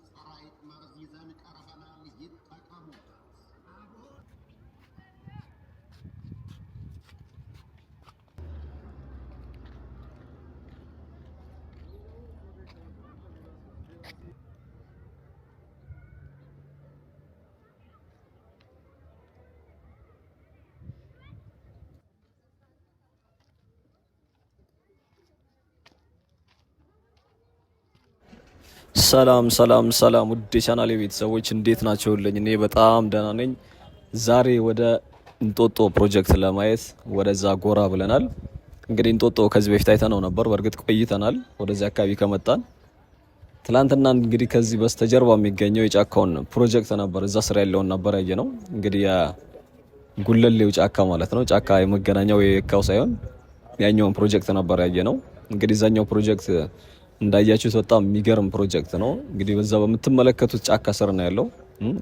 ፀራይ መርዝ ይዘን ቀርበናል፣ ይጠቀሙበት። ሰላም ሰላም ሰላም ውድ የቻናሌ ቤተሰቦች እንዴት ናቸውልኝ? እኔ በጣም ደህና ነኝ። ዛሬ ወደ እንጦጦ ፕሮጀክት ለማየት ወደዛ ጎራ ብለናል። እንግዲህ እንጦጦ ከዚህ በፊት አይተነው ነበር፣ በእርግጥ ቆይተናል ወደዚህ አካባቢ ከመጣን። ትላንትና እንግዲህ ከዚህ በስተጀርባ የሚገኘው የጫካውን ፕሮጀክት ነበር፣ እዛ ስራ ያለውን ነበር ያየነው። እንግዲህ የጉለሌው ጫካ ማለት ነው። ጫካ የመገናኛው የካው ሳይሆን ያኛውን ፕሮጀክት ነበር ያየነው። እንግዲህ እዛኛው ፕሮጀክት እንዳያችሁት በጣም የሚገርም ፕሮጀክት ነው። እንግዲህ በዛ በምትመለከቱት ጫካ ስር ነው ያለው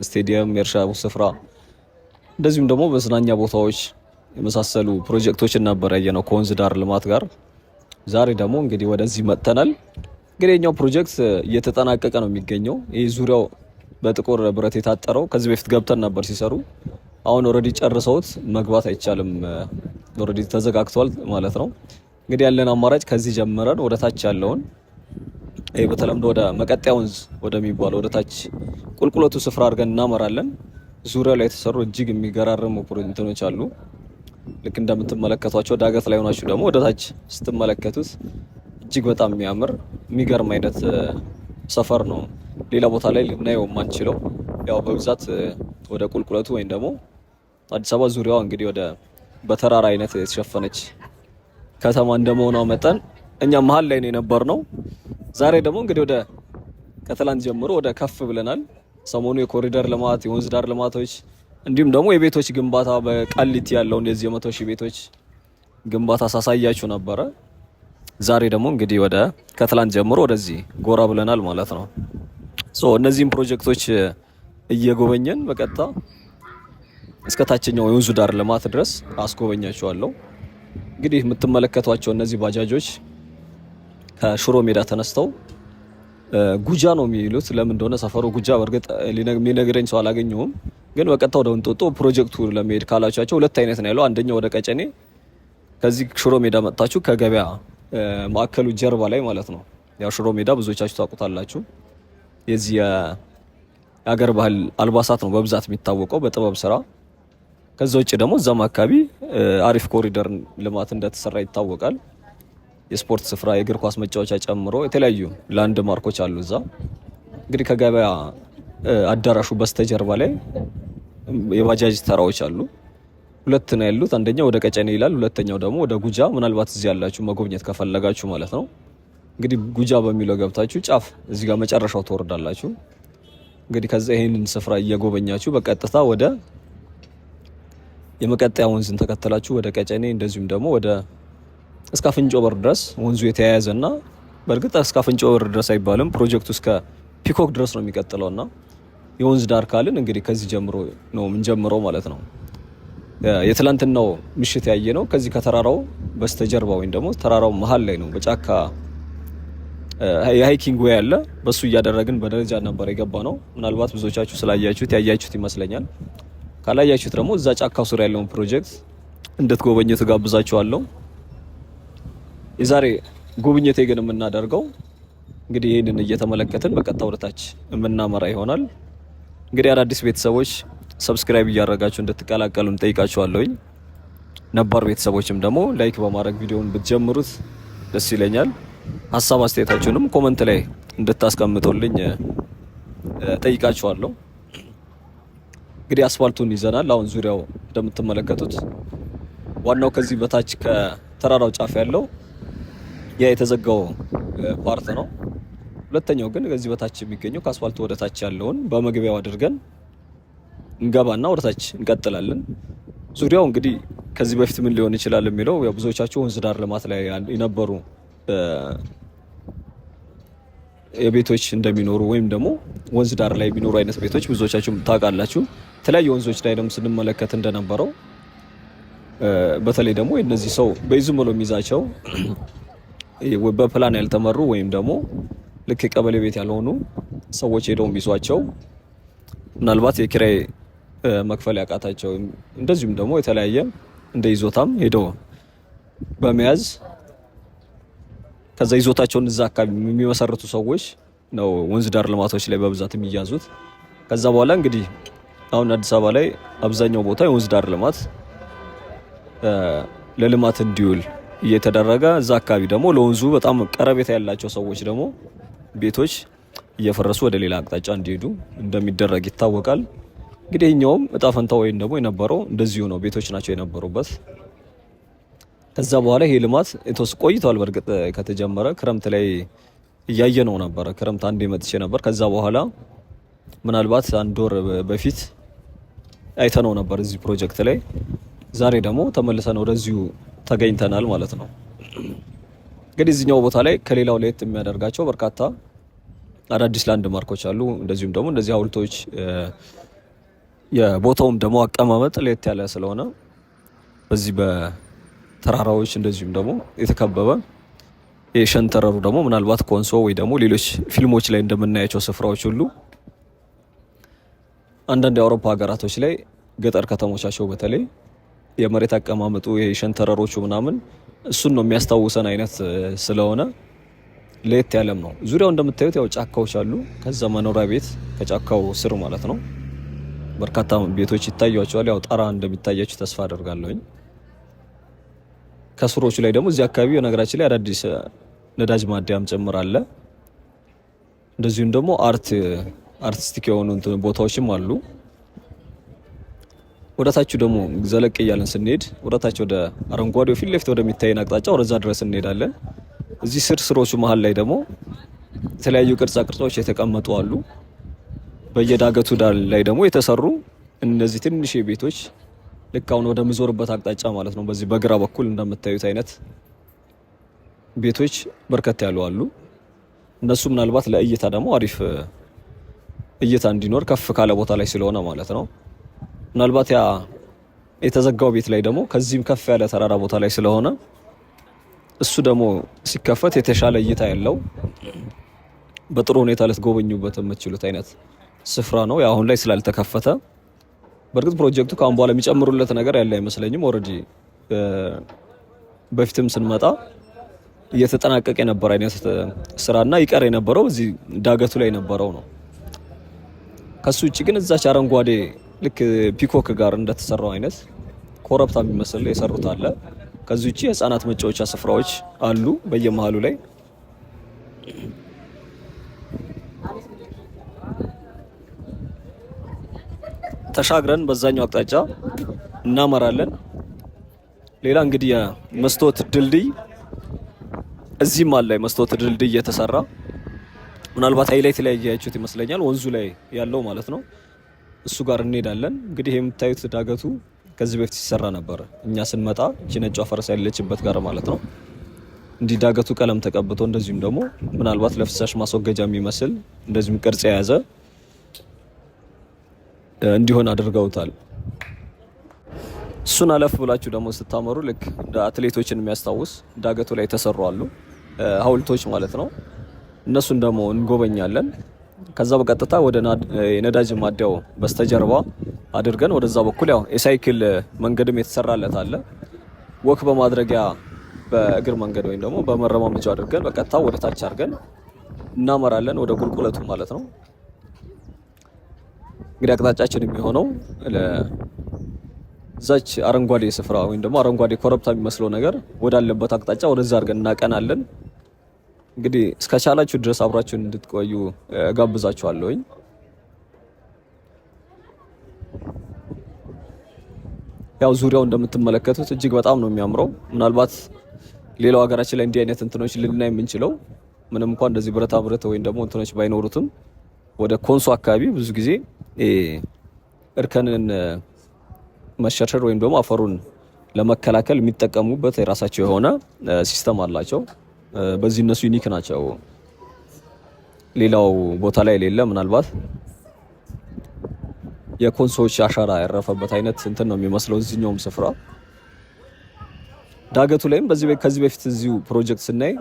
ስቴዲየም፣ የእርሻ ስፍራ፣ እንደዚሁም ደግሞ መዝናኛ ቦታዎች የመሳሰሉ ፕሮጀክቶችን ነበር ያየነው ከወንዝ ዳር ልማት ጋር። ዛሬ ደግሞ እንግዲህ ወደዚህ መጥተናል። እንግዲህ የኛው ፕሮጀክት እየተጠናቀቀ ነው የሚገኘው። ይህ ዙሪያው በጥቁር ብረት የታጠረው ከዚህ በፊት ገብተን ነበር ሲሰሩ። አሁን ኦልሬዲ ጨርሰውት መግባት አይቻልም፣ ኦልሬዲ ተዘጋግቷል ማለት ነው። እንግዲህ ያለን አማራጭ ከዚህ ጀምረን ወደ ታች ያለውን በተለምዶ ወደ መቀጠያ ወንዝ ወደሚባለው ወደ ታች ቁልቁለቱ ስፍራ አድርገን እናመራለን። ዙሪያው ላይ የተሰሩ እጅግ የሚገራርሙ ፕሮጀክቶች አሉ። ልክ እንደምትመለከቷቸው ዳገት ላይ ሆናችሁ ደግሞ ወደ ታች ስትመለከቱት እጅግ በጣም የሚገርም አይነት ሰፈር ነው። ሌላ ቦታ ላይ ልናየው የማንችለው ያው በብዛት ወደ ቁልቁለቱ ወይም ደግሞ አዲስ አበባ ዙሪያዋ እንግዲህ ወደ በተራራ አይነት የተሸፈነች ከተማ እንደመሆኗ መጠን እኛ መሀል ላይ ነው የነበርነው። ዛሬ ደግሞ እንግዲህ ወደ ከትላንት ጀምሮ ወደ ከፍ ብለናል። ሰሞኑ የኮሪደር ልማት፣ የወንዝ ዳር ልማቶች እንዲሁም ደግሞ የቤቶች ግንባታ በቃሊቲ ያለው እንደዚህ የ100 ሺህ ቤቶች ግንባታ ሳሳያችሁ ነበረ። ዛሬ ደግሞ እንግዲህ ወደ ከትላንት ጀምሮ ወደዚህ ጎራ ብለናል ማለት ነው። እነዚህም ፕሮጀክቶች እየጎበኘን በቀጥታ እስከ ታችኛው የወንዙ ዳር ልማት ድረስ አስጎበኛችኋለሁ። እንግዲህ የምትመለከቷቸው እነዚህ ባጃጆች ከሽሮ ሜዳ ተነስተው ጉጃ ነው የሚሉት። ለምን እንደሆነ ሰፈሩ ጉጃ በእርግጥ የሚነግረኝ ሰው አላገኘሁም። ግን በቀጥታ ወደ እንጦጦ ፕሮጀክቱ ለመሄድ ካላቻቸው ሁለት አይነት ነው ያለው። አንደኛው ወደ ቀጨኔ፣ ከዚህ ሽሮ ሜዳ መጥታችሁ ከገበያ ማዕከሉ ጀርባ ላይ ማለት ነው። ያው ሽሮ ሜዳ ብዙዎቻችሁ ታውቁታላችሁ። የዚህ የሀገር ባህል አልባሳት ነው በብዛት የሚታወቀው በጥበብ ስራ። ከዛ ውጭ ደግሞ እዛም አካባቢ አሪፍ ኮሪደር ልማት እንደተሰራ ይታወቃል። የስፖርት ስፍራ፣ የእግር ኳስ መጫወቻ ጨምሮ የተለያዩ ላንድ ማርኮች አሉ እዛ። እንግዲህ ከገበያ አዳራሹ በስተጀርባ ላይ የባጃጅ ተራዎች አሉ። ሁለት ነው ያሉት። አንደኛው ወደ ቀጨኔ ይላል፣ ሁለተኛው ደግሞ ወደ ጉጃ። ምናልባት እዚህ ያላችሁ መጎብኘት ከፈለጋችሁ ማለት ነው። እንግዲህ ጉጃ በሚለው ገብታችሁ ጫፍ እዚህ ጋር መጨረሻው ትወርዳላችሁ። እንግዲህ ከዛ ይሄንን ስፍራ እየጎበኛችሁ በቀጥታ ወደ የመቀጠያ ወንዝን ተከተላችሁ ወደ ቀጨኔ እንደዚሁም ደግሞ ወደ እስከ አፍንጮ በር ድረስ ወንዙ የተያያዘና በእርግጥ እስከ አፍንጮ በር ድረስ አይባልም፣ ፕሮጀክቱ እስከ ፒኮክ ድረስ ነው የሚቀጥለውና የወንዝ ዳር ካልን እንግዲህ ከዚህ ጀምሮ ነው የምንጀምረው ማለት ነው። የትላንትናው ምሽት ያየ ነው ከዚህ ከተራራው በስተጀርባ ወይም ደግሞ ተራራው መሀል ላይ ነው በጫካ የሃይኪንግ ወይ ያለ በሱ እያደረግን በደረጃ ነበር የገባ ነው። ምናልባት ብዙዎቻችሁ ስላያችሁት ያያችሁት ይመስለኛል። ካላያችሁት ደግሞ እዛ ጫካው ስር ያለውን ፕሮጀክት እንድትጎበኙ ተጋብዛችኋለሁ። የዛሬ ጉብኝቴ ግን የምናደርገው እንግዲህ ይህንን እየተመለከትን በቀጥታ ወደታች የምናመራ ይሆናል። እንግዲህ አዳዲስ ቤተሰቦች ሰብስክራይብ እያደረጋችሁ እንድትቀላቀሉ እንጠይቃችኋለሁኝ። ነባር ቤተሰቦችም ደግሞ ላይክ በማድረግ ቪዲዮውን ብትጀምሩት ደስ ይለኛል። ሀሳብ አስተያየታችሁንም ኮመንት ላይ እንድታስቀምጡልኝ ጠይቃችኋለሁ። እንግዲህ አስፋልቱን ይዘናል። አሁን ዙሪያው እንደምትመለከቱት ዋናው ከዚህ በታች ከተራራው ጫፍ ያለው ያ የተዘጋው ፓርት ነው። ሁለተኛው ግን ከዚህ በታች የሚገኘው ከአስፋልቱ ወደ ታች ያለውን በመግቢያው አድርገን እንገባና ወደ ታች እንቀጥላለን። ዙሪያው እንግዲህ ከዚህ በፊት ምን ሊሆን ይችላል የሚለው ያው ብዙዎቻችሁ ወንዝ ዳር ልማት ላይ የነበሩ የቤቶች እንደሚኖሩ ወይም ደግሞ ወንዝ ዳር ላይ የሚኖሩ አይነት ቤቶች ብዙዎቻችሁ ታውቃላችሁ። የተለያዩ ወንዞች ላይ ደግሞ ስንመለከት እንደነበረው በተለይ ደግሞ እነዚህ ሰው በይዙም ብሎ የሚይዛቸው በፕላን ያልተመሩ ወይም ደግሞ ልክ የቀበሌ ቤት ያልሆኑ ሰዎች ሄደው ቢሷቸው ምናልባት የኪራይ መክፈል ያቃታቸው እንደዚሁም ደግሞ የተለያየ እንደ ይዞታም ሄደው በመያዝ ከዛ ይዞታቸውን እዛ አካባቢ የሚመሰርቱ ሰዎች ነው ወንዝ ዳር ልማቶች ላይ በብዛት የሚያዙት። ከዛ በኋላ እንግዲህ አሁን አዲስ አበባ ላይ አብዛኛው ቦታ የወንዝ ዳር ልማት ለልማት እንዲውል እየተደረገ እዛ አካባቢ ደግሞ ለወንዙ በጣም ቀረቤታ ያላቸው ሰዎች ደግሞ ቤቶች እየፈረሱ ወደ ሌላ አቅጣጫ እንዲሄዱ እንደሚደረግ ይታወቃል። እንግዲህ እኛውም እጣ ፈንታው ወይም ደግሞ የነበረው እንደዚሁ ነው። ቤቶች ናቸው የነበሩበት። ከዛ በኋላ ይሄ ልማት ቆይቷል። በእርግጥ ከተጀመረ ክረምት ላይ እያየ ነው ነበረ። ክረምት አንዴ መጥቼ ነበር። ከዛ በኋላ ምናልባት አንድ ወር በፊት አይተነው ነበር እዚህ ፕሮጀክት ላይ። ዛሬ ደግሞ ተመልሰን ወደዚሁ ተገኝተናል ማለት ነው። እንግዲህ እዚህኛው ቦታ ላይ ከሌላው ለየት የሚያደርጋቸው በርካታ አዳዲስ ላንድ ማርኮች አሉ። እንደዚሁም ደግሞ እንደዚህ ሐውልቶች የቦታውም ደግሞ አቀማመጥ ለየት ያለ ስለሆነ በዚህ በተራራዎች እንደዚሁም ደግሞ የተከበበ የሸንተረሩ ደግሞ ምናልባት ኮንሶ ወይ ደግሞ ሌሎች ፊልሞች ላይ እንደምናያቸው ስፍራዎች ሁሉ አንዳንድ የአውሮፓ ሀገራቶች ላይ ገጠር ከተሞቻቸው በተለይ የመሬት አቀማመጡ የሸንተረሮቹ ምናምን እሱን ነው የሚያስታውሰን አይነት ስለሆነ ለየት ያለም ነው። ዙሪያው እንደምታዩት ያው ጫካዎች አሉ። ከዛ መኖሪያ ቤት ከጫካው ስር ማለት ነው በርካታ ቤቶች ይታያቸዋል። ያው ጣራ እንደሚታያቸው ተስፋ አደርጋለሁኝ። ከስሮቹ ላይ ደግሞ እዚህ አካባቢ በነገራችን ላይ አዳዲስ ነዳጅ ማደያም ጭምር አለ። እንደዚሁም ደግሞ አርቲስቲክ የሆኑ ቦታዎችም አሉ። ወደታችሁ ደግሞ ዘለቅ እያለን ስንሄድ ወደታችሁ ወደ አረንጓዴው ፊት ለፊት ወደሚታየን አቅጣጫ ወደዛ ድረስ እንሄዳለን። እዚህ ስሮቹ መሀል ላይ ደግሞ የተለያዩ ቅርጻ ቅርጾች የተቀመጡ አሉ። በየዳገቱ ዳር ላይ ደግሞ የተሰሩ እነዚህ ትንሽ ቤቶች ልክ አሁን ወደ ምዞርበት አቅጣጫ ማለት ነው በዚህ በግራ በኩል እንደምታዩት አይነት ቤቶች በርከት ያሉ አሉ። እነሱ ምናልባት ለእይታ ደግሞ አሪፍ እይታ እንዲኖር ከፍ ካለ ቦታ ላይ ስለሆነ ማለት ነው። ምናልባት ያ የተዘጋው ቤት ላይ ደግሞ ከዚህም ከፍ ያለ ተራራ ቦታ ላይ ስለሆነ እሱ ደግሞ ሲከፈት የተሻለ እይታ ያለው በጥሩ ሁኔታ ልትጎበኙበት የምትችሉት አይነት ስፍራ ነው። ያ አሁን ላይ ስላልተከፈተ በእርግጥ ፕሮጀክቱ ከአሁን በኋላ የሚጨምሩለት ነገር ያለ አይመስለኝም። ኦልሬዲ በፊትም ስንመጣ እየተጠናቀቀ የነበረ አይነት ስራና ይቀር የነበረው እዚህ ዳገቱ ላይ የነበረው ነው። ከሱ ውጭ ግን እዛች አረንጓዴ ልክ ፒኮክ ጋር እንደተሰራው አይነት ኮረብታ የሚመስል የሰሩት አለ። ከዚህ ውጭ የህፃናት መጫወቻ ስፍራዎች አሉ በየመሃሉ ላይ። ተሻግረን በዛኛው አቅጣጫ እናመራለን። ሌላ እንግዲህ የመስታወት ድልድይ እዚህም አለ። የመስታወት ድልድይ የተሰራ ምናልባት ሃይላይት ላይ ያያችሁት ይመስለኛል፣ ወንዙ ላይ ያለው ማለት ነው። እሱ ጋር እንሄዳለን። እንግዲህ የምታዩት ዳገቱ ከዚህ በፊት ሲሰራ ነበር። እኛ ስንመጣ እቺ ነጯ ፈረስ ያለችበት ጋር ማለት ነው። እንዲህ ዳገቱ ቀለም ተቀብቶ እንደዚሁም ደግሞ ምናልባት ለፍሳሽ ማስወገጃ የሚመስል እንደዚሁም ቅርጽ የያዘ እንዲሆን አድርገውታል። እሱን አለፍ ብላችሁ ደግሞ ስታመሩ ልክ እንደ አትሌቶችን የሚያስታውስ ዳገቱ ላይ የተሰሩ አሉ ሐውልቶች ማለት ነው። እነሱን ደግሞ እንጎበኛለን። ከዛ በቀጥታ ወደ የነዳጅ ማደያው በስተጀርባ አድርገን ወደዛ በኩል ያው የሳይክል መንገድም የተሰራለት አለ። ወክ በማድረጊያ በእግር መንገድ ወይም ደግሞ በመረማመጃው አድርገን በቀጥታ ወደ ታች አድርገን እናመራለን ወደ ቁልቁለቱ ማለት ነው። እንግዲህ አቅጣጫችን የሚሆነው ለዛች አረንጓዴ ስፍራ ወይም ደግሞ አረንጓዴ ኮረብታ የሚመስለው ነገር ወዳለበት አቅጣጫ ወደዛ አድርገን እናቀናለን። እንግዲህ እስከቻላችሁ ድረስ አብራችሁን እንድትቆዩ ጋብዛችኋለሁኝ። ያው ዙሪያው እንደምትመለከቱት እጅግ በጣም ነው የሚያምረው። ምናልባት ሌላው ሀገራችን ላይ እንዲህ አይነት እንትኖች ልናይ የምንችለው ምንም እንኳን እንደዚህ ብረታ ብረት ወይም ደግሞ እንትኖች ባይኖሩትም ወደ ኮንሶ አካባቢ ብዙ ጊዜ እርከንን መሸርሸር ወይም ደግሞ አፈሩን ለመከላከል የሚጠቀሙበት የራሳቸው የሆነ ሲስተም አላቸው። በዚህ እነሱ ዩኒክ ናቸው። ሌላው ቦታ ላይ የሌለ ምናልባት የኮንሶዎች አሻራ ያረፈበት አይነት እንትን ነው የሚመስለው። እዚህኛውም ስፍራ ዳገቱ ላይም ከዚህ በፊት እዚሁ ፕሮጀክት ስናይ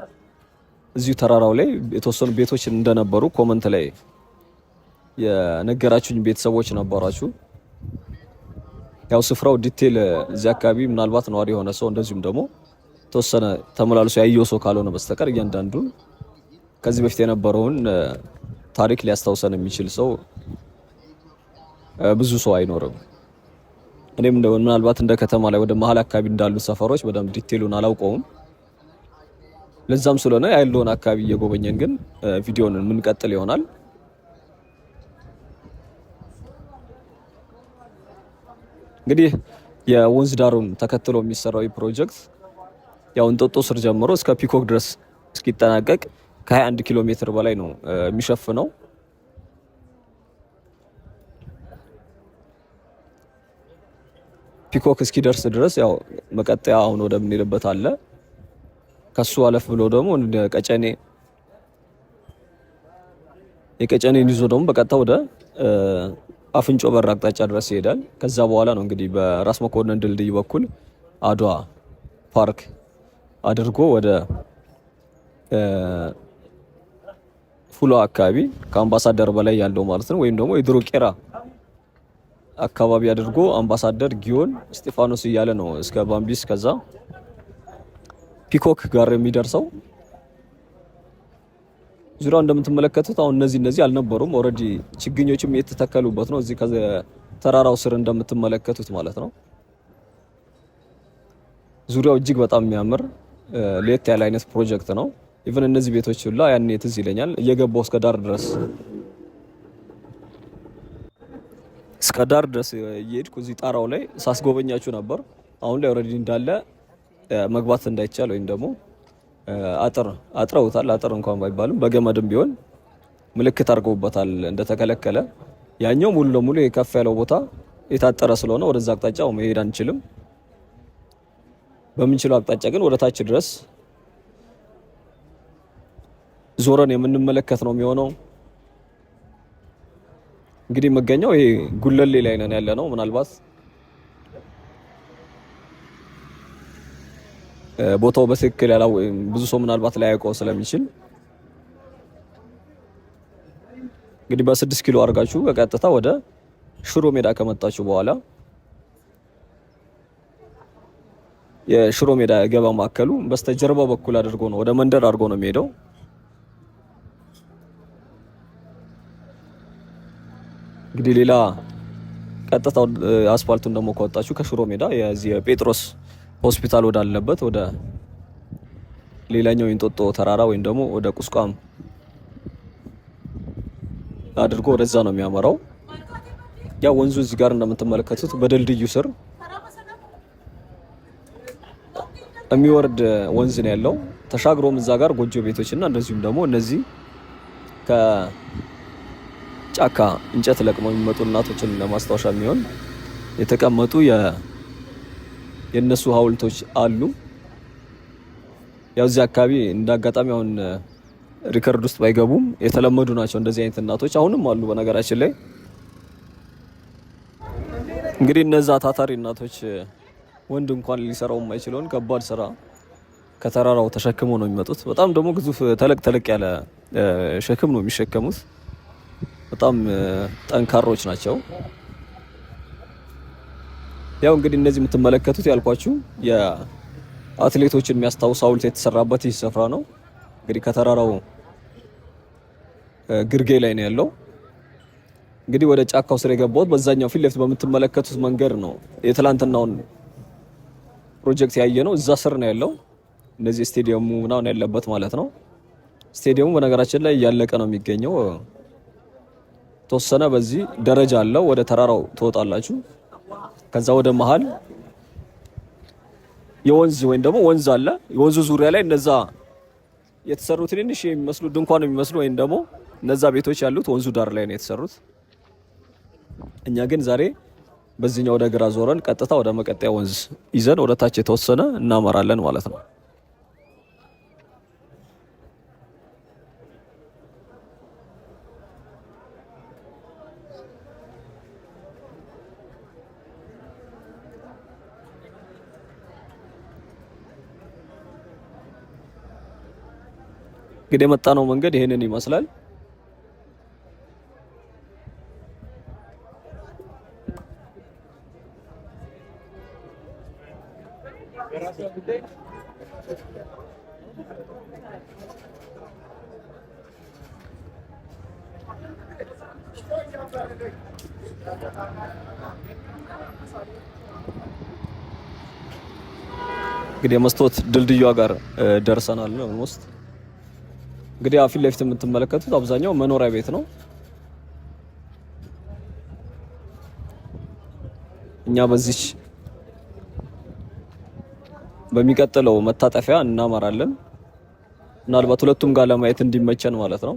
እዚሁ ተራራው ላይ የተወሰኑ ቤቶች እንደነበሩ ኮመንት ላይ የነገራችሁኝ ቤተሰቦች ነበራችሁ። ያው ስፍራው ዲቴል እዚህ አካባቢ ምናልባት ነዋሪ የሆነ ሰው እንደዚሁም ደግሞ ተወሰነ ተመላልሶ ያየው ሰው ካልሆነ በስተቀር እያንዳንዱን ከዚህ በፊት የነበረውን ታሪክ ሊያስታውሰን የሚችል ሰው ብዙ ሰው አይኖርም። እኔም ምናልባት እንደ ከተማ ላይ ወደ መሀል አካባቢ እንዳሉ ሰፈሮች በደንብ ዲቴሉን አላውቀውም። ለዛም ስለሆነ ያለውን አካባቢ እየጎበኘን ግን ቪዲዮን የምንቀጥል ይሆናል። እንግዲህ የወንዝ ዳሩን ተከትሎ የሚሰራው ፕሮጀክት ያው እንጦጦ ስር ጀምሮ እስከ ፒኮክ ድረስ እስኪጠናቀቅ ከ21 ኪሎ ሜትር በላይ ነው የሚሸፍነው። ፒኮክ እስኪደርስ ድረስ ያው መቀጠያ አሁን ወደምንሄድበት አለ። ከሱ አለፍ ብሎ ደግሞ እንደ ቀጨኔ የቀጨኔን ይዞ ደግሞ በቀጥታ ወደ አፍንጮ በር አቅጣጫ ድረስ ይሄዳል። ከዛ በኋላ ነው እንግዲህ በራስ መኮንን ድልድይ በኩል አድዋ ፓርክ አድርጎ ወደ ፉሎ አካባቢ ከአምባሳደር በላይ ያለው ማለት ነው ወይም ደግሞ የድሮ ቄራ አካባቢ አድርጎ አምባሳደር ጊዮን እስጢፋኖስ እያለ ነው እስከ ባምቢስ ከዛ ፒኮክ ጋር የሚደርሰው። ዙሪያው እንደምትመለከቱት አሁን እነዚህ አልነበሩም። ኦሬዲ ችግኞችም የተተከሉበት ነው እዚህ ከተራራው ስር እንደምትመለከቱት ማለት ነው። ዙሪያው እጅግ በጣም የሚያምር ለየት ያለ አይነት ፕሮጀክት ነው። ኢቭን እነዚህ ቤቶች ሁላ ያኔ ትዝ ይለኛል እየገባው እስከ ዳር ድረስ እየሄድኩ እዚህ ጣራው ላይ ሳስጎበኛችሁ ነበር። አሁን ላይ ኦሬዲ እንዳለ መግባት እንዳይቻል ወይም ደግሞ አጥረውታል። አጥር እንኳን ባይባልም በገመድም ቢሆን ምልክት አድርገውበታል እንደተከለከለ። ያኛው ሙሉ ለሙሉ የከፍ ያለው ቦታ የታጠረ ስለሆነ ወደዛ አቅጣጫ መሄድ አንችልም። በምንችለው አቅጣጫ ግን ወደ ታች ድረስ ዞረን የምንመለከት ነው የሚሆነው። እንግዲህ መገኛው ይሄ ጉለሌ ላይ ነን ያለ ነው። ምናልባት ቦታው በትክክል ብዙ ሰው ምናልባት ላያውቀው ስለሚችል እንግዲህ በ6 ኪሎ አድርጋችሁ በቀጥታ ወደ ሽሮ ሜዳ ከመጣችሁ በኋላ የሽሮ ሜዳ ገበያ ማዕከሉ በስተጀርባ በኩል አድርጎ ነው ወደ መንደር አድርጎ ነው የሚሄደው። እንግዲህ ሌላ ቀጥታ አስፋልቱን ደግሞ ከወጣችሁ ከሽሮ ሜዳ የዚህ የጴጥሮስ ሆስፒታል ወዳለበት ወደ ሌላኛው የእንጦጦ ተራራ ወይም ደግሞ ወደ ቁስቋም አድርጎ ወደዛ ነው የሚያመራው። ያ ወንዙ እዚህ ጋር እንደምትመለከቱት በድልድዩ ስር የሚወርድ ወንዝ ነው ያለው። ተሻግሮም እዛ ጋር ጎጆ ቤቶችና እንደዚሁም ደግሞ እነዚህ ከጫካ እንጨት ለቅመው የሚመጡ እናቶችን ለማስታወሻ የሚሆን የተቀመጡ የነሱ ሐውልቶች አሉ። ያው እዚህ አካባቢ እንዳጋጣሚ አሁን ሪከርድ ውስጥ ባይገቡም የተለመዱ ናቸው እንደዚህ አይነት እናቶች አሁንም አሉ። በነገራችን ላይ እንግዲህ እነዛ ታታሪ እናቶች ወንድ እንኳን ሊሰራው የማይችለውን ከባድ ስራ ከተራራው ተሸክመው ነው የሚመጡት። በጣም ደግሞ ግዙፍ ተለቅ ያለ ሸክም ነው የሚሸከሙት። በጣም ጠንካሮች ናቸው። ያው እንግዲህ እነዚህ የምትመለከቱት ያልኳችሁ የአትሌቶችን የሚያስታውስ ሐውልት የተሰራበት ይህ ስፍራ ነው። እንግዲህ ከተራራው ግርጌ ላይ ነው ያለው። እንግዲህ ወደ ጫካው ስር የገባሁት በዛኛው ፊት ለፊት በምትመለከቱት መንገድ ነው። የትላንትናውን ፕሮጀክት ያየ ነው እዛ ስር ነው ያለው። እነዚህ ስቴዲየሙ ምናምን ያለበት ማለት ነው። ስቴዲየሙ በነገራችን ላይ እያለቀ ነው የሚገኘው። ተወሰነ በዚህ ደረጃ አለው። ወደ ተራራው ትወጣላችሁ። ከዛ ወደ መሃል የወንዝ ወይም ደግሞ ወንዝ አለ። የወንዙ ዙሪያ ላይ እነዛ የተሰሩ ትንንሽ የሚመስሉ ድንኳን የሚመስሉ ወይም ደግሞ እነዛ ቤቶች ያሉት ወንዙ ዳር ላይ ነው የተሰሩት። እኛ ግን ዛሬ በዚህኛው ወደ ግራ ዞረን ቀጥታ ወደ መቀጠያ ወንዝ ይዘን ወደ ታች የተወሰነ እናመራለን ማለት ነው። እንግዲህ የመጣነው መንገድ ይሄንን ይመስላል። እንግዲህ የመስታወት ድልድዩዋ ጋር ደርሰናል ነው ኦልሞስት። እንግዲህ ፊት ለፊት የምትመለከቱት አብዛኛው መኖሪያ ቤት ነው። እኛ በዚህ በሚቀጥለው መታጠፊያ እናመራለን። ምናልባት ሁለቱም ጋር ለማየት እንዲመቸን ማለት ነው።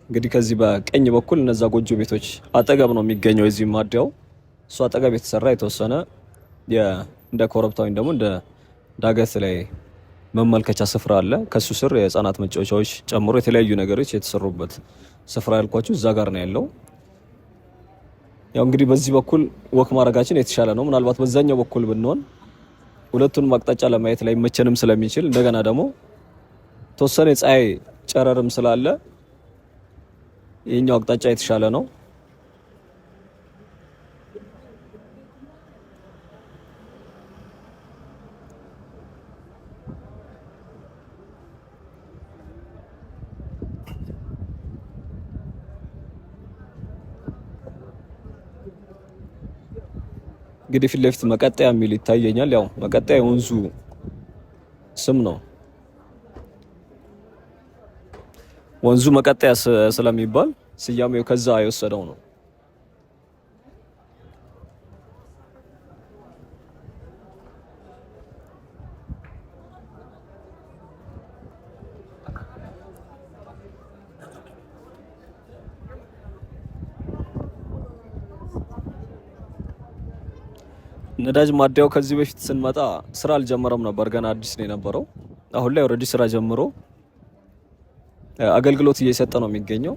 እንግዲህ ከዚህ በቀኝ በኩል እነዛ ጎጆ ቤቶች አጠገብ ነው የሚገኘው እዚህ ማዲያው። እሱ አጠገብ የተሰራ የተወሰነ እንደ ኮረብታ ወይም ደግሞ እንደ ዳገት ላይ መመልከቻ ስፍራ አለ። ከሱ ስር የህፃናት መጫወቻዎች ጨምሮ የተለያዩ ነገሮች የተሰሩበት ስፍራ ያልኳችሁ እዛ ጋር ነው ያለው። ያው እንግዲህ በዚህ በኩል ወክ ማድረጋችን የተሻለ ነው። ምናልባት በዛኛው በኩል ብንሆን ሁለቱንም አቅጣጫ ለማየት ላይ መቸንም ስለሚችል እንደገና ደግሞ ተወሰነ የፀሐይ ጨረርም ስላለ ይሄኛው አቅጣጫ የተሻለ ነው። እንግዲህ ፊት ለፊት መቀጠያ የሚል ይታየኛል። ያው መቀጠያ የወንዙ ስም ነው። ወንዙ መቀጠያ ስለሚባል ስያሜው ከዛ የወሰደው ነው። ነዳጅ ማደያው ከዚህ በፊት ስንመጣ ስራ አልጀመረም ነበር፣ ገና አዲስ ነው የነበረው። አሁን ላይ ኦልሬዲ ስራ ጀምሮ አገልግሎት እየሰጠ ነው የሚገኘው።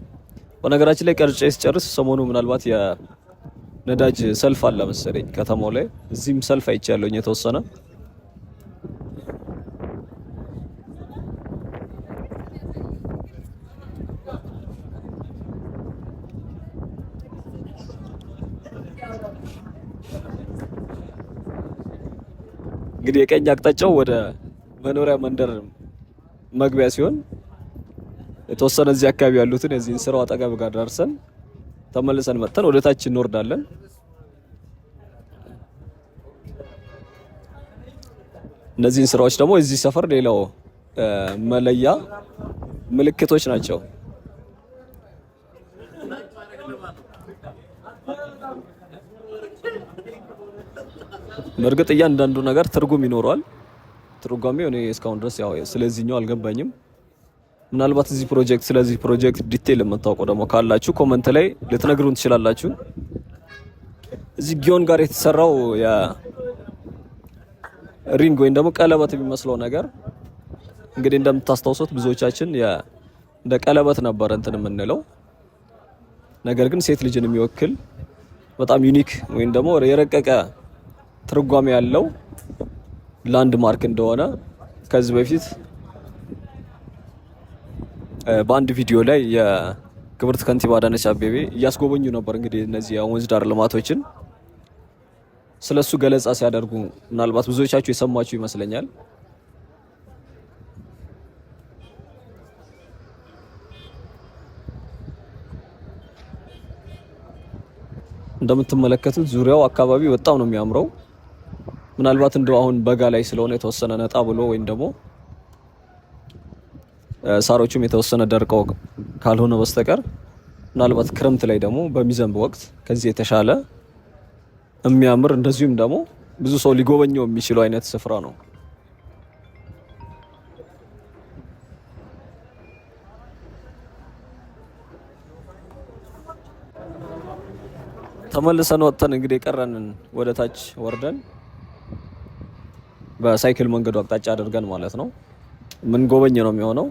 በነገራችን ላይ ቀርጬ ስጨርስ ሰሞኑ ምናልባት የነዳጅ ሰልፍ አለ መሰለኝ ከተማው ላይ። እዚህም ሰልፍ አይቻለሁኝ የተወሰነ። እንግዲህ የቀኝ አቅጣጫው ወደ መኖሪያ መንደር መግቢያ ሲሆን የተወሰነ እዚህ አካባቢ ያሉትን የዚህን ስራው አጠገብ ጋር ደርሰን ተመልሰን መጥተን ወደ ታች እንወርዳለን። እነዚህን ስራዎች ደግሞ እዚህ ሰፈር ሌላው መለያ ምልክቶች ናቸው። በእርግጥ እያንዳንዱ ነገር ትርጉም ይኖረዋል። ትርጓሜው እኔ እስካሁን ድረስ ያው ስለዚህኛው አልገባኝም። ምናልባት ስለዚህ ፕሮጀክት ዲቴል የምታውቁ ደግሞ ካላችሁ ኮመንት ላይ ልትነግሩን ትችላላችሁ። እዚህ ጊዮን ጋር የተሰራው ሪንግ ወይም ደግሞ ቀለበት የሚመስለው ነገር እንግዲህ እንደምታስታውሱት ብዙዎቻችን እንደ ቀለበት ነበር እንትን የምንለው። ነገር ግን ሴት ልጅን የሚወክል በጣም ዩኒክ ወይም ደግሞ የረቀቀ ትርጓሜ ያለው ላንድ ማርክ እንደሆነ ከዚህ በፊት በአንድ ቪዲዮ ላይ የክብርት ከንቲባ አዳነች አቤቤ እያስጎበኙ ነበር። እንግዲህ እነዚህ የወንዝ ዳር ልማቶችን ስለሱ ገለጻ ሲያደርጉ ምናልባት ብዙዎቻችሁ የሰማችሁ ይመስለኛል። እንደምትመለከቱት ዙሪያው አካባቢ በጣም ነው የሚያምረው። ምናልባት እንደው አሁን በጋ ላይ ስለሆነ የተወሰነ ነጣ ብሎ ወይም ደግሞ ሳሮቹም የተወሰነ ደርቀው ካልሆነ በስተቀር ምናልባት ክረምት ላይ ደግሞ በሚዘንብ ወቅት ከዚህ የተሻለ የሚያምር እንደዚሁም ደግሞ ብዙ ሰው ሊጎበኘው የሚችለው አይነት ስፍራ ነው። ተመልሰን ወጥተን እንግዲህ የቀረንን ወደ ታች ወርደን በሳይክል መንገዱ አቅጣጫ አድርገን ማለት ነው ምን ጎበኝ ነው የሚሆነው።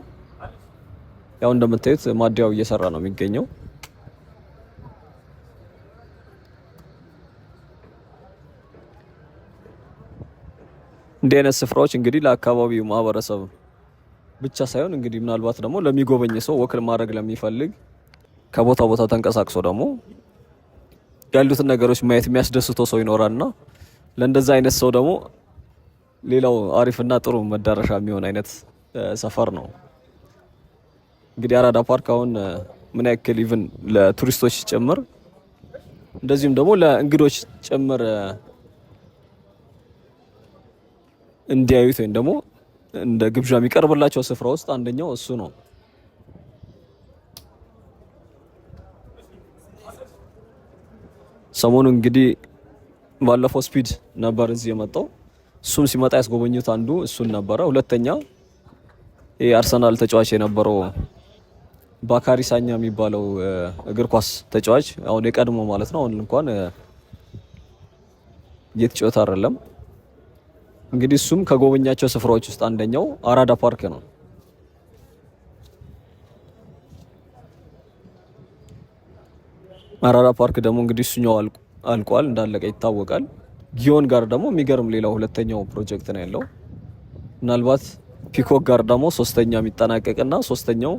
ያው እንደምታዩት ማዲያው እየሰራ ነው የሚገኘው። እንዲህ አይነት ስፍራዎች እንግዲህ ለአካባቢው ማህበረሰብ ብቻ ሳይሆን እንግዲህ ምናልባት ደግሞ ለሚጎበኝ ሰው ወክል ማድረግ ለሚፈልግ ከቦታ ቦታ ተንቀሳቅሶ ደግሞ ያሉትን ነገሮች ማየት የሚያስደስተው ሰው ይኖራልና ለእንደዛ አይነት ሰው ደግሞ ሌላው አሪፍና ጥሩ መዳረሻ የሚሆን አይነት ሰፈር ነው። እንግዲህ አራዳ ፓርክ አሁን ምን ያክል ኢቭን ለቱሪስቶች ጭምር እንደዚሁም ደግሞ ለእንግዶች ጭምር እንዲያዩት ወይም ደግሞ እንደ ግብዣ የሚቀርብላቸው ስፍራ ውስጥ አንደኛው እሱ ነው። ሰሞኑ እንግዲህ ባለፈው ስፒድ ነበር እዚህ የመጣው። እሱም ሲመጣ ያስጎበኙት አንዱ እሱን ነበረ። ሁለተኛ የአርሰናል ተጫዋች የነበረው ባካሪ ሳኛ የሚባለው እግር ኳስ ተጫዋች አሁን የቀድሞ ማለት ነው። አሁን እንኳን እየተጫወተ አይደለም። እንግዲህ እሱም ከጎበኛቸው ስፍራዎች ውስጥ አንደኛው አራዳ ፓርክ ነው። አራዳ ፓርክ ደግሞ እንግዲህ እሱኛው አልቋል እንዳለቀ ይታወቃል። ጊዮን ጋር ደግሞ የሚገርም ሌላው ሁለተኛው ፕሮጀክት ነው ያለው። ምናልባት ፒኮክ ጋር ደግሞ ሶስተኛ የሚጠናቀቅና ሶስተኛው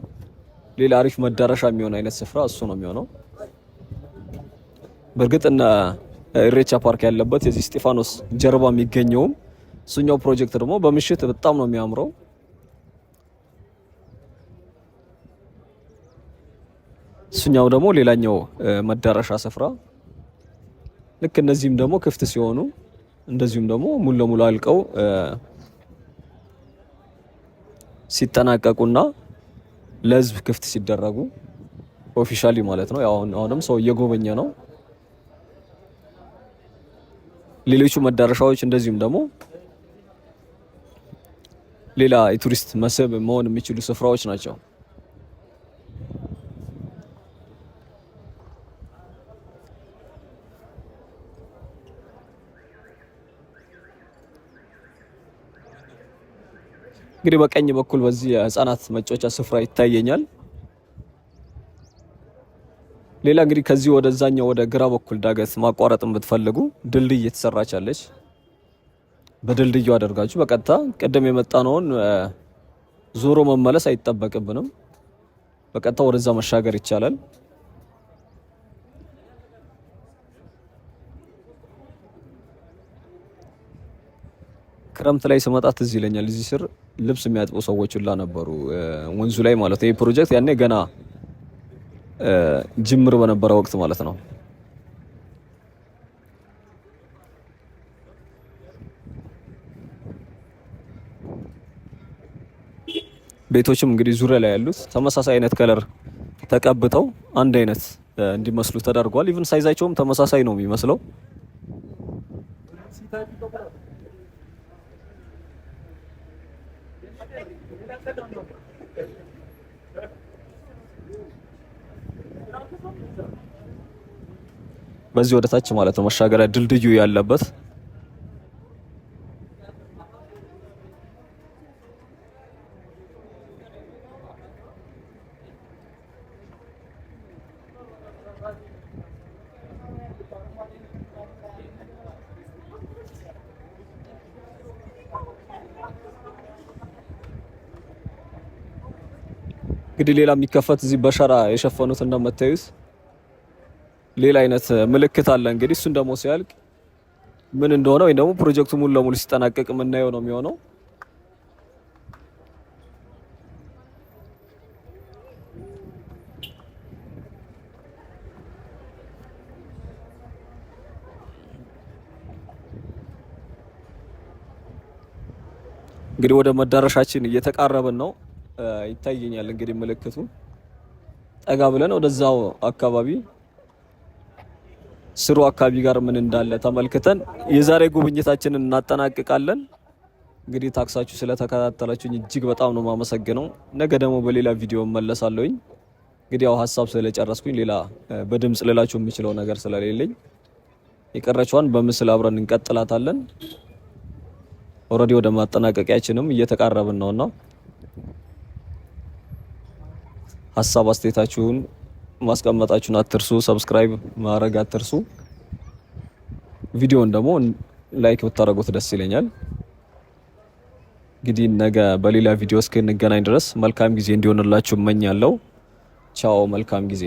ሌላ አሪፍ መዳረሻ የሚሆን አይነት ስፍራ እሱ ነው የሚሆነው። በእርግጥ እና ኢሬቻ ፓርክ ያለበት የዚህ እስጢፋኖስ ጀርባ የሚገኘውም እሱኛው ፕሮጀክት ደግሞ በምሽት በጣም ነው የሚያምረው። እሱኛው ደግሞ ሌላኛው መዳረሻ ስፍራ ልክ እነዚህም ደግሞ ክፍት ሲሆኑ እንደዚሁም ደግሞ ሙሉ ለሙሉ አልቀው ሲጠናቀቁና ለህዝብ ክፍት ሲደረጉ ኦፊሻሊ ማለት ነው። አሁንም ሰው እየጎበኘ ነው። ሌሎቹ መዳረሻዎች እንደዚሁም ደግሞ ሌላ የቱሪስት መስህብ መሆን የሚችሉ ስፍራዎች ናቸው። እንግዲህ በቀኝ በኩል በዚህ የህፃናት መጫወቻ ስፍራ ይታየኛል። ሌላ እንግዲህ ከዚህ ወደዛኛው ወደ ግራ በኩል ዳገት ማቋረጥን ብትፈልጉ ድልድይ እየተሰራች አለች። በድልድዩ አደርጋችሁ በቀጥታ ቀደም የመጣነውን ዞሮ መመለስ አይጠበቅብንም። በቀጥታ ወደዛ መሻገር ይቻላል። ክረምት ላይ ስመጣ ትዝ ይለኛል እዚህ ስር ልብስ የሚያጥቡ ሰዎች ሁላ ነበሩ ወንዙ ላይ ማለት ነው። ይሄ ፕሮጀክት ያኔ ገና ጅምር በነበረ ወቅት ማለት ነው። ቤቶችም እንግዲህ ዙሪያ ላይ ያሉት ተመሳሳይ አይነት ከለር ተቀብተው አንድ አይነት እንዲመስሉ ተደርጓል። ኢቭን ሳይዛቸውም ተመሳሳይ ነው የሚመስለው። በዚህ ወደ ታች ማለት ነው መሻገሪያ ድልድዩ ያለበት። እንግዲህ ሌላ የሚከፈት እዚህ በሸራ የሸፈኑት እንደምታዩት ሌላ አይነት ምልክት አለ። እንግዲህ እሱን ደግሞ ሲያልቅ ምን እንደሆነ ወይ ደግሞ ፕሮጀክቱ ሙሉ ለሙሉ ሲጠናቀቅ የምናየው ነው የሚሆነው። እንግዲህ ወደ መዳረሻችን እየተቃረብን ነው ይታየኛል። እንግዲህ ምልክቱ ጠጋ ብለን ወደዛው አካባቢ ስሩ አካባቢ ጋር ምን እንዳለ ተመልክተን የዛሬ ጉብኝታችንን እናጠናቅቃለን። እንግዲህ ታክሳችሁ ስለተከታተላችሁኝ እጅግ በጣም ነው የማመሰግነው። ነገ ደግሞ በሌላ ቪዲዮ እመለሳለሁኝ። እንግዲህ ያው ሀሳብ ስለጨረስኩኝ ሌላ በድምጽ ልላችሁ የምችለው ነገር ስለሌለኝ የቀረችዋን በምስል አብረን እንቀጥላታለን። ኦልሬዲ ወደ ማጠናቀቂያችንም እየተቃረብን ነውና ሀሳብ አስተያየታችሁን ማስቀመጣችሁን አትርሱ። ሰብስክራይብ ማድረግ አትርሱ። ቪዲዮውን ደግሞ ላይክ ብታደርጉት ደስ ይለኛል። እንግዲህ ነገ በሌላ ቪዲዮ እስክንገናኝ ድረስ መልካም ጊዜ እንዲሆንላችሁ እመኛለሁ። ቻው፣ መልካም ጊዜ።